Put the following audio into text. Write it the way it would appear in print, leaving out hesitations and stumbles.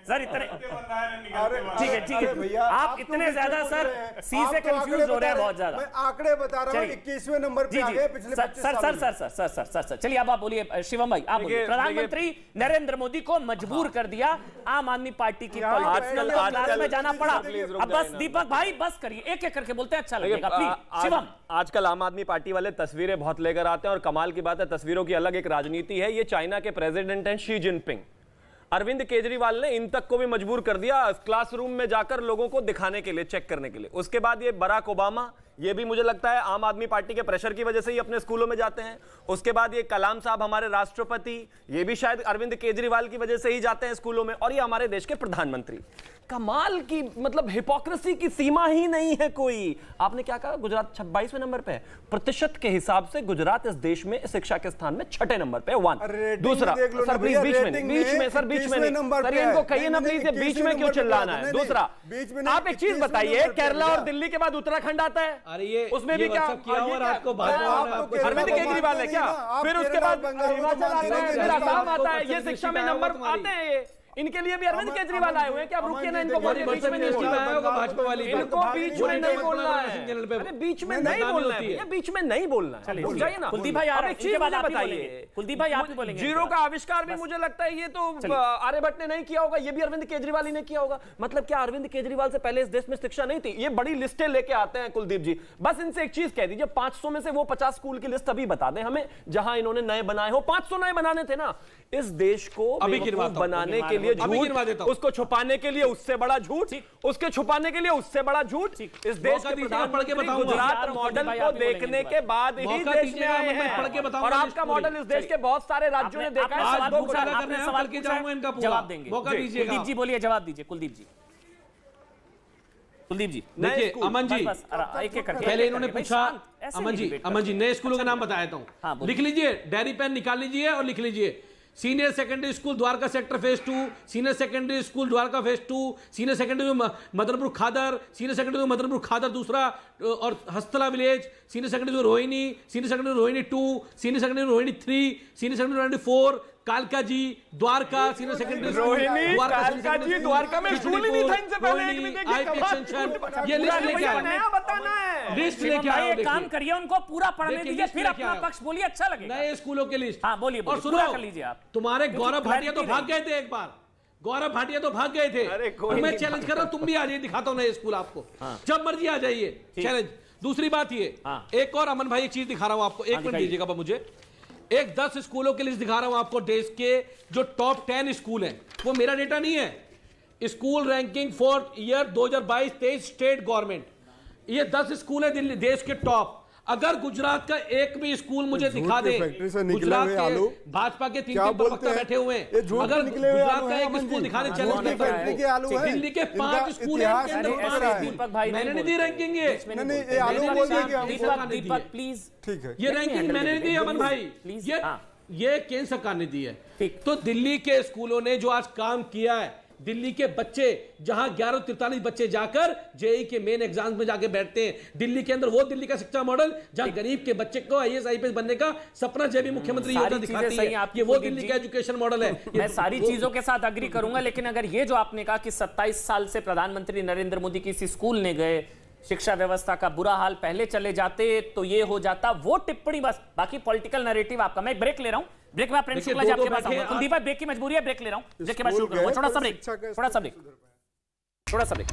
Sir इतने ठीक है भैया, आप इतने ज्यादा सर सी से कंफ्यूज हो रहे हैं बहुत ज्यादा। मैं आंकड़े बता रहा हूं, 21वें नंबर पे आ गए पिछले 25 साल। सर चलिए अब आप बोलिए शिवम भाई, आप बोलिए। प्रधानमंत्री नरेंद्र मोदी को मजबूर कर दिया आम आदमी पार्टी की पॉलिटिक्स क्लास में जाना पड़ा। अब बस दीपक भाई बस करिए, एक एक करके बोलते हैं, अच्छा लगेगा प्लीज। शिवम, आजकल आम आदमी पार्टी वाले तस्वीरें बहुत लेकर आते हैं और कमाल की बात है तस्वीरों की अलग एक राजनीति है। ये चाइना के प्रेसिडेंट हैं शी जिनपिंग। अरविंद केजरीवाल ने इन तक को भी मजबूर कर दिया क्लासरूम में जाकर लोगों को दिखाने के लिए, चेक करने के लिए। उसके बाद ये बराक ओबामा, ये भी मुझे लगता है आम आदमी पार्टी के प्रेशर की वजह से ही अपने स्कूलों में जाते हैं। उसके बाद ये कलाम साहब हमारे राष्ट्रपति, ये भी शायद अरविंद केजरीवाल की वजह से ही जाते हैं स्कूलों में। और ये हमारे देश के प्रधानमंत्री। कमाल की मतलब हिपोक्रेसी की सीमा ही नहीं है कोई। आपने क्या कहा, गुजरात 22वें नंबर पे है। प्रतिशत के हिसाब से गुजरात इस देश में शिक्षा के स्थान में 6ठे नंबर पे है। 1 दूसरा सर प्लीज बीच में नहीं सर इनको कहिए ना प्लीज, बीच में क्यों चिल्लाना है। दूसरा आप एक चीज बताइए, केरला और दिल्ली के बाद उत्तराखंड आता है, अरे ये उसमें भी क्या अरविंद केजरीवाल है क्या? फिर उसके बाद हिमाचल आता है, फिर असम आता है। ये शिक्षा में नंबर आते हैं, ये इनके लिए भी अरविंद केजरीवाल आए हुए हैं क्या? आप रुकिए ना, इनको बीच में नहीं भाजपा वाली, इनको बीच में नहीं बोलना है। अरे बीच में नहीं बोलना है, ये बीच में नहीं बोलना है। भूल जाइए ना। कुलदीप भाई, एक चीज बताइए, कुलदीप भाई आप ही बोलेंगे। जीरो का आविष्कार भी मुझे लगता है ये तो आर्यभट्ट ने नहीं किया होगा, ये भी अरविंद केजरीवाल ही ने किया होगा। मतलब क्या अरविंद केजरीवाल से पहले इस देश में शिक्षा नहीं थी? ये बड़ी लिस्टें लेके आते हैं कुलदीप जी। बस इनसे एक चीज कह दीजिए, 500 में से वो 50 स्कूल की लिस्ट अभी बता दें हमें जहां इन्होंने नए बनाए हो। 500 नए बनाने थे ना। इस देश को बनाने के लिए झूठ, उसको छुपाने के लिए उससे बड़ा झूठ, उसके छुपाने के लिए उससे बड़ा झूठ। इस देश के प्रधानमंत्री गुजरात मॉडल को देखने के बाद ही देश में आए हैं। और आपका मॉडल इस देश के बहुत सारे राज्यों ने देखा है। सवाल जवाब देंगे, कुलदीप जी बोलिए, जवाब दीजिए कुलदीप जी। कुलदीप जी देखिए, अमन जी पहले इन्होंने पूछा, अमन जी नए स्कूलों का नाम बताया था, लिख लीजिए, डायरी पेन निकाल लीजिए और लिख लीजिए। Senior secondary school Dwarka sector phase 2, senior secondary school Dwarka phase 2, senior secondary Madanpur Khadar, senior secondary Madanpur Khadar दूसरा, और Hastsal village, senior secondary Rohini, senior secondary Rohini 2, senior secondary Rohini 3, senior secondary Rohini 4, Kalkaji Dwarka, senior secondary Rohini, Kalkaji Dwarka में स्कूल ही नहीं था इनसे पहले। एक में देखिए ये लिस्ट लेके आओ, नया बताना है, लिस्ट लेके आओ। एक काम करिए, उनको पूरा पढ़ने दीजिए, फिर अपना पक्ष बोलिए, अच्छा लगेगा। नए स्कूलों की लिस्ट, हाँ बोलिए, और सुनो कर लीजिए आप। तुम्हारे गौरव भाटिया तो भाग गए थे, एक बार गौरव भाटिया तो भाग गए थे। मैं चैलेंज कर रहा हूं, तुम भी आ जाइए, दिखाता हूं नए स्कूल आपको, जब मर्जी आ जाइए, चैलेंज। दूसरी बात ये, एक और अमन भाई एक चीज दिखा रहा हूं आपको, एक मिनट दीजिएगा मुझे। एक 10 स्कूलों की लिस्ट दिखा रहा हूं आपको, देश के जो टॉप 10 स्कूल हैं। वो मेरा डेटा नहीं है, school ranking for year 2022-23 state government. ये 10 स्कूल है दिल्ली देश के टॉप। अगर गुजरात का एक भी स्कूल मुझे दिखा दे, गुजरात के भाजपा के 3 प्रवक्ता बैठे हुए हैं, अगर गुजरात का एक स्कूल दिखा दे, दिल्ली के 5 स्कूल मैंने नहीं दी रैंकिंग, दीपक प्लीज, ठीक है, ये रैंकिंग मैंने नहीं दी अमन भाई, ये केंद्र सरकार ने दी है। तो दिल्ली के स्कूलों ने जो आज काम किया है, दिल्ली के बच्चे जहां 1143 बच्चे जाकर जेईई के मेन एग्जाम्स में जाके बैठते हैं, दिल्ली के अंदर वो दिल्ली का शिक्षा मॉडल जहां गरीब के बच्चे को आईएएस आईपीएस बनने का सपना जब भी मुख्यमंत्री योजना दिखाती है, ये वो दिल्ली का एजुकेशन मॉडल है। मैं सारी चीजों के साथ अग्री करूंगा, लेकिन अगर ये जो आपने कहा कि 27 साल से प्रधानमंत्री नरेंद्र मोदी किसी स्कूल ने गए, शिक्षा व्यवस्था का बुरा हाल, पहले चले जाते तो ये हो जाता, वो टिप्पणी बस। बाकी पॉलिटिकल नैरेटिव आपका। मैं ब्रेक ले रहा हूं, ब्रेक में प्रेम शुक्ला जी आपके पास आऊंगा। कुलदीप भाई ब्रेक की मजबूरी है, ब्रेक ले रहा हूं, ब्रेक के बाद शुरू करूंगा। थोड़ा सा ब्रेक।